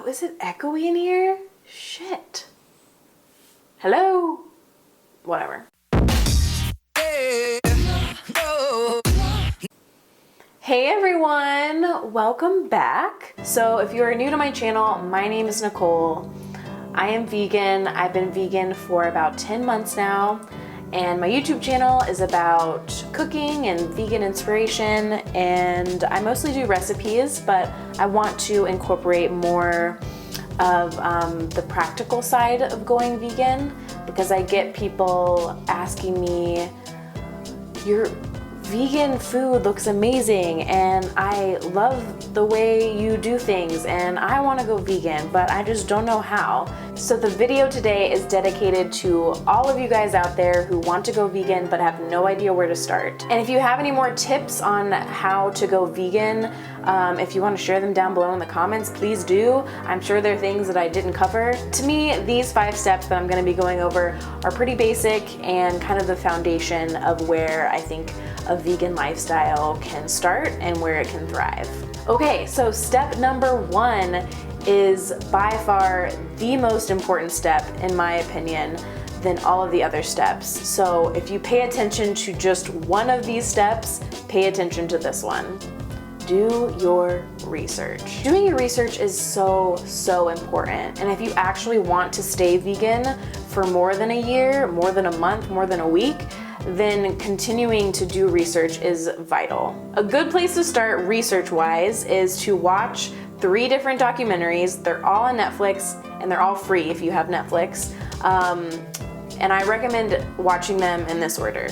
Oh, is it echoey in here? Shit. Hello? Whatever. Hey everyone, welcome back. So if you are new to my channel, my name is Nicole. I am vegan. I've been vegan for about 10 months now, and my YouTube channel is about cooking and vegan inspiration, and I mostly do recipes, but I want to incorporate more of the practical side of going vegan, because I get people asking me, your vegan food looks amazing and I love the way you do things and I want to go vegan, but I just don't know how. So the video today is dedicated to all of you guys out there who want to go vegan but have no idea where to start. And if you have any more tips on how to go vegan, if you want to share them down below in the comments, please do. I'm sure there are things that I didn't cover. To me, these 5 steps that I'm going to be going over are pretty basic and kind of the foundation of where I think a vegan lifestyle can start and where it can thrive. Okay, so step number 1 is by far the most important step, in my opinion, than all of the other steps. So if you pay attention to just one of these steps, pay attention to this one. Do your research. Doing your research is so important. And if you actually want to stay vegan for more than a year, more than a month, more than a week, then continuing to do research is vital. A good place to start research-wise is to watch 3 different documentaries. They're all on Netflix and they're all free if you have Netflix. And I recommend watching them in this order.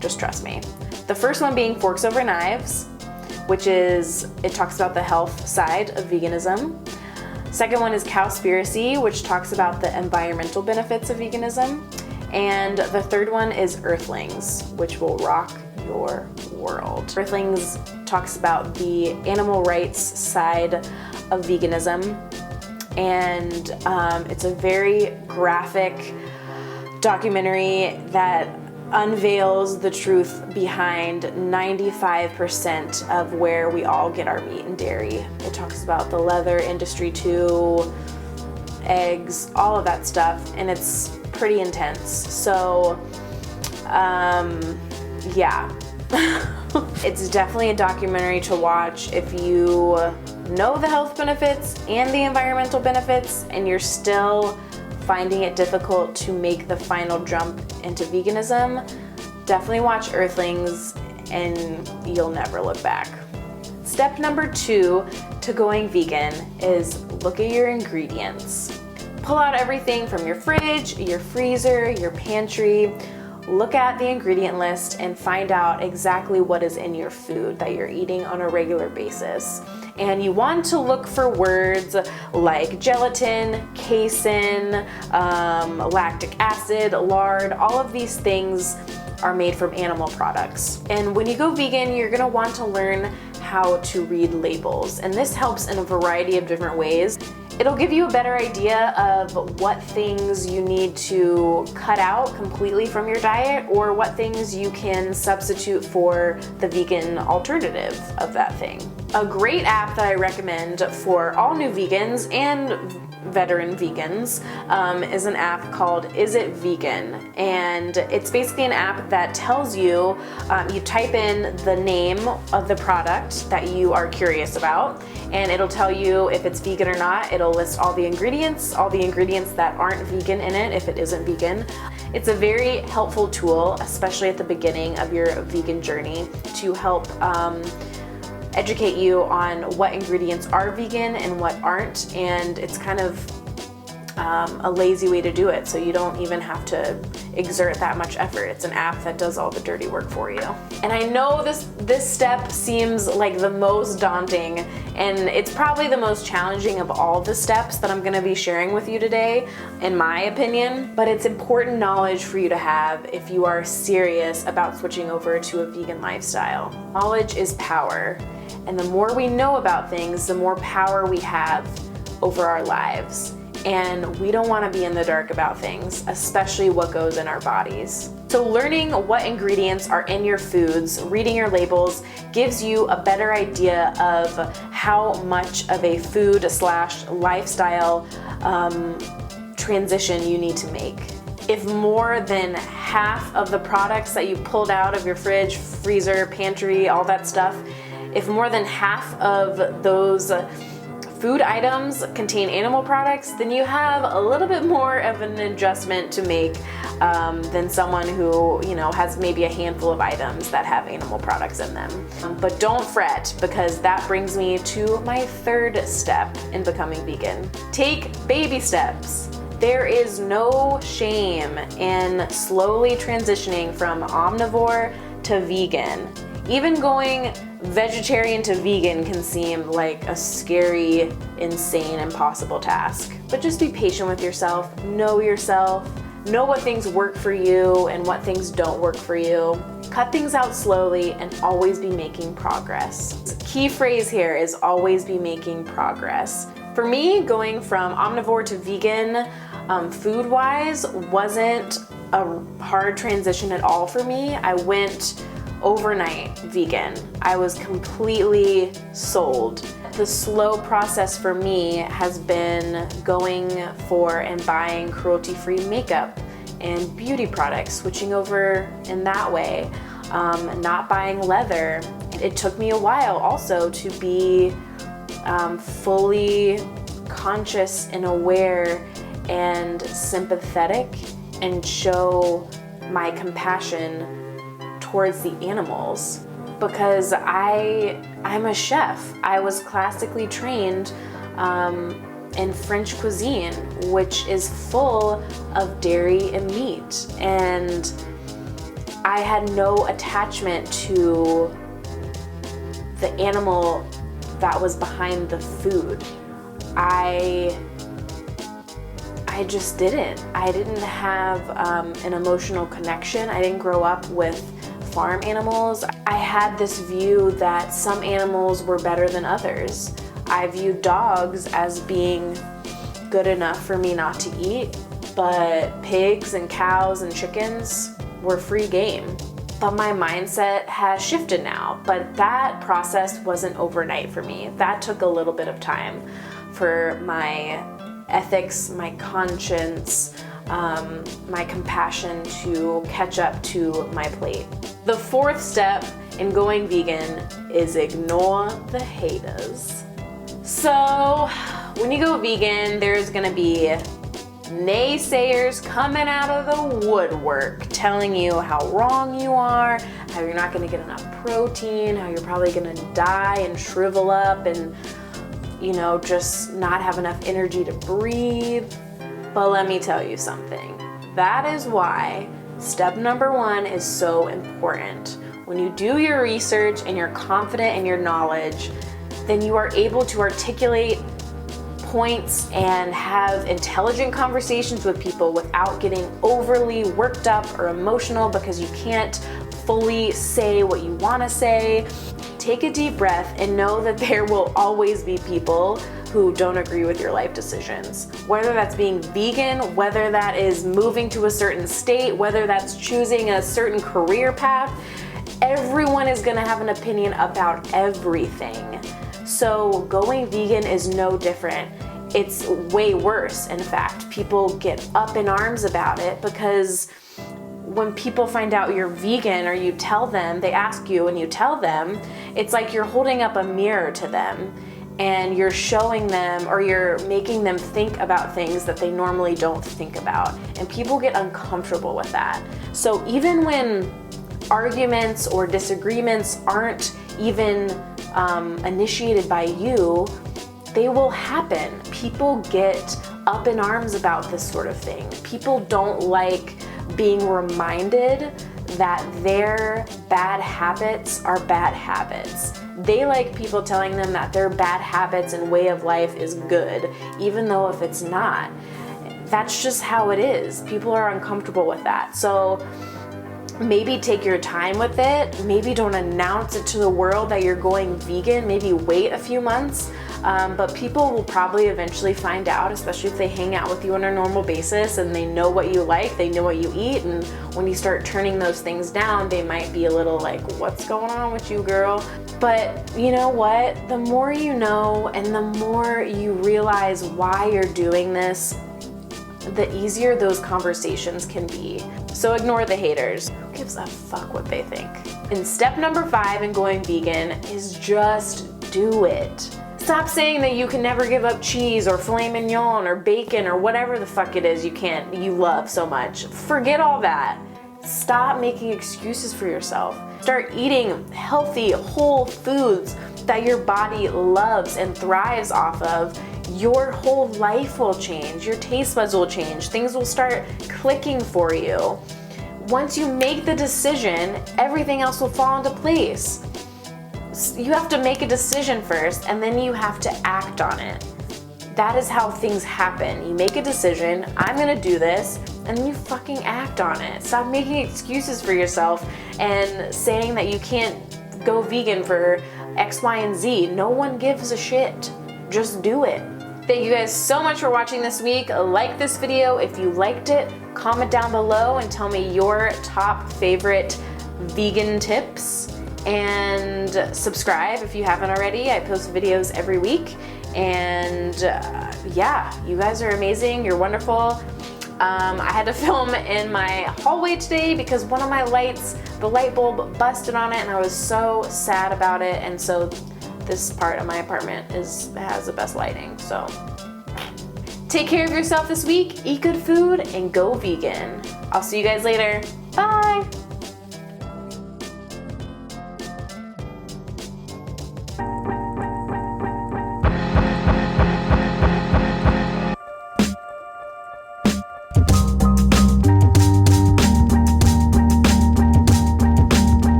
Just trust me. The first one being Forks Over Knives, which is, it talks about the health side of veganism. Second one is Cowspiracy, which talks about the environmental benefits of veganism. And the third one is Earthings, which will rock your world. Earthlings talks about the animal rights side of veganism, and it's a very graphic documentary that unveils the truth behind 95% of where we all get our meat and dairy. It talks about the leather industry too, eggs, all of that stuff, and it's pretty intense. So, yeah. It's definitely a documentary to watch if you know the health benefits and the environmental benefits and you're still finding it difficult to make the final jump into veganism. Definitely watch Earthlings and you'll never look back. Step number 2 to going vegan is look at your ingredients. Pull out everything from your fridge, your freezer, your pantry. Look at the ingredient list and find out exactly what is in your food that you're eating on a regular basis. And you want to look for words like gelatin, casein, lactic acid, lard. All of these things are made from animal products. And when you go vegan, you're gonna want to learn how to read labels. And this helps in a variety of different ways. It'll give you a better idea of what things you need to cut out completely from your diet or what things you can substitute for the vegan alternative of that thing. A great app that I recommend for all new vegans and veteran vegans is an app called Is It Vegan? And it's basically an app that tells you, you type in the name of the product that you are curious about, and it'll tell you if it's vegan or not. It'll list all the ingredients that aren't vegan in it if it isn't vegan. It's a very helpful tool, especially at the beginning of your vegan journey, to help educate you on what ingredients are vegan and what aren't, and it's kind of a lazy way to do it, so you don't even have to exert that much effort. It's an app that does all the dirty work for you. And I know this step seems like the most daunting, and it's probably the most challenging of all the steps that I'm going to be sharing with you today, in my opinion, but it's important knowledge for you to have if you are serious about switching over to a vegan lifestyle. Knowledge is power, and the more we know about things, the more power we have over our lives. And we don't want to be in the dark about things, especially what goes in our bodies. So learning what ingredients are in your foods, reading your labels, gives you a better idea of how much of a food/lifestyle transition you need to make. If more than half of the products that you pulled out of your fridge, freezer, pantry, all that stuff, if more than half of those food items contain animal products, then you have a little bit more of an adjustment to make than someone who, has maybe a handful of items that have animal products in them. But don't fret, because that brings me to my third step in becoming vegan. Take baby steps. There is no shame in slowly transitioning from omnivore to vegan. Even going vegetarian to vegan can seem like a scary, insane, impossible task. But just be patient with yourself, know what things work for you and what things don't work for you. Cut things out slowly and always be making progress. The key phrase here is always be making progress. For me, going from omnivore to vegan, food-wise, wasn't a hard transition at all for me. I went overnight vegan. I was completely sold. The slow process for me has been going for and buying cruelty-free makeup and beauty products, switching over in that way, not buying leather. It took me a while also to be fully conscious and aware and sympathetic and show my compassion towards the animals, because I'm a chef. I was classically trained in French cuisine, which is full of dairy and meat, and I had no attachment to the animal that was behind the food. I just didn't. I didn't have an emotional connection. I didn't grow up with farm animals. I had this view that some animals were better than others. I viewed dogs as being good enough for me not to eat, but pigs and cows and chickens were free game. But my mindset has shifted now, but that process wasn't overnight for me. That took a little bit of time for my ethics, my conscience, my compassion to catch up to my plate. The fourth step in going vegan is ignore the haters. So when you go vegan, there's gonna be naysayers coming out of the woodwork telling you how wrong you are, how you're not gonna get enough protein, how you're probably gonna die and shrivel up and just not have enough energy to breathe. But let me tell you something. That is why step number one is so important. When you do your research and you're confident in your knowledge, then you are able to articulate points and have intelligent conversations with people without getting overly worked up or emotional because you can't fully say what you want to say. Take a deep breath and know that there will always be people who don't agree with your life decisions. Whether that's being vegan, whether that is moving to a certain state, whether that's choosing a certain career path, everyone is gonna have an opinion about everything. So going vegan is no different. It's way worse, in fact. People get up in arms about it because when people find out you're vegan or you tell them, they ask you and you tell them, it's like you're holding up a mirror to them and you're showing them or you're making them think about things that they normally don't think about. And people get uncomfortable with that. So even when arguments or disagreements aren't even initiated by you, they will happen. People get up in arms about this sort of thing. People don't like being reminded that their bad habits are bad habits. They like people telling them that their bad habits and way of life is good, even though if it's not. That's just how it is. People are uncomfortable with that. So maybe take your time with it. Maybe don't announce it to the world that you're going vegan. Maybe wait a few months but people will probably eventually find out, especially if they hang out with you on a normal basis and they know what you like, they know what you eat, and when you start turning those things down, they might be a little like, what's going on with you, girl? But you know what? The more you know and the more you realize why you're doing this, the easier those conversations can be. So ignore the haters. Who gives a fuck what they think? And step number 5 in going vegan is just do it. Stop saying that you can never give up cheese or filet mignon or bacon or whatever the fuck it is you love so much. Forget all that. Stop making excuses for yourself. Start eating healthy, whole foods that your body loves and thrives off of. Your whole life will change. Your taste buds will change. Things will start clicking for you. Once you make the decision, everything else will fall into place. You have to make a decision first, and then you have to act on it. That is how things happen. You make a decision, I'm gonna do this, and then you fucking act on it. Stop making excuses for yourself and saying that you can't go vegan for X, Y, and Z. No one gives a shit. Just do it. Thank you guys so much for watching this week. Like this video if you liked it. Comment down below and tell me your top favorite vegan tips. And subscribe if you haven't already. I post videos every week. And yeah, you guys are amazing. You're wonderful. I had to film in my hallway today because one of my lights, the light bulb busted on it, and I was so sad about it. And so this part of my apartment has the best lighting. So take care of yourself this week, eat good food, and go vegan. I'll see you guys later. Bye.